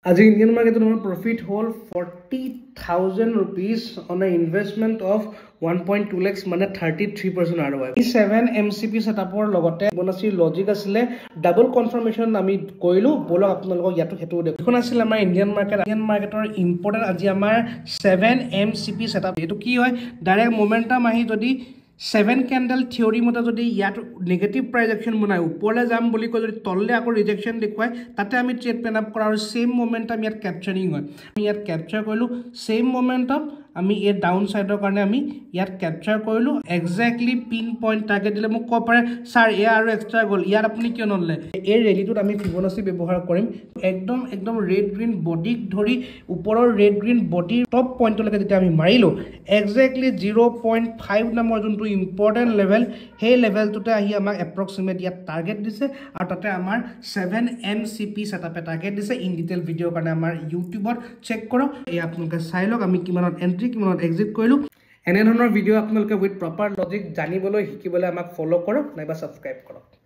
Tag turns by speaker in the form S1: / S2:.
S1: আজি ইণ্ডিয়ান মাৰ্কেটত আমাৰ প্ৰফিট হ'ল 40,000 rupees on an investment of 1.2 lakhs মানে 33% ROI। এই 7 MCP সেটআপৰ লগতে বোনাসিৰ লজিক আছিলে ডাবল কনফাৰ্মেশন আমি কৰিলো বলক আপোনালোকক ইয়াতো হেতু দেখুন আছিল আমাৰ ইণ্ডিয়ান মাৰ্কেটৰ ইম্পৰ্টেন্ট আজি আমাৰ 7 MCP সেটআপ এটো কি হয় ডাইৰেক্ট মোমেন্টাম আহি যদি 7 candle theory মতে যদি ইয়াত নেগেটিভ প্ৰাইস একশন বনাই উপৰলে যাম বুলি কৈ যদি তললে আকৌ ৰিজেকশন দেখুৱাই তাতে আমি ট্ৰেড প্লেন আপ কৰাৰ সেম মোমেন্টাম ইয়াত ক্যাপচাৰিং হয় আমি ইয়াত ক্যাপচাৰ কৰিলো সেম মোমেন্টাম আমি এই ডাউন সাইডৰ কাৰণে আমি ইয়াত ক্যাপচাৰ কৰিলো এক্স্যাক্টলি পিন পইণ্ট টাৰ্গেট দিলে মোক ক পাৰে স্যাৰ এ আৰু এক্সট্ৰা গল ইয়াত আপুনি কিয় নললে এই ৰেলীটোত আমি ফিবোনাচি ব্যৱহাৰ কৰিম একদম ৰেড গ্ৰীন বডিক ধৰি ওপৰৰ ৰেড গ্ৰীন বডিৰ টপ পইণ্টলৈকে যেতিয়া আমি মাৰিলো এক্স্যাক্টলি 0.5 নম্বৰ যোনটো ইম্পৰ্টেন্ট লেভেল সেই লেভেলটোতে আহি আমাক এপ্ৰক্সিমেট ইয়াত টাৰ্গেট দিছে আৰু তাতে আমাৰ 7 MCP সেটআপে টাৰ্গেট দিছে ইন ডিটেইল ভিডিঅ কাৰণে আমাৰ ইউটিউবত চেক কৰক এই আপোনালোকে চাই লওক আমি কিমানত এন্ট্ৰি কিমানত এক্সিট কৰিলো এনে ধৰণৰ ভিডিঅ আপোনালোকে উইথ প্ৰপাৰ লজিক জানিবলৈ শিকিবলৈ আমাক ফলো কৰক নাইবা সাবস্ক্ৰাইব কৰক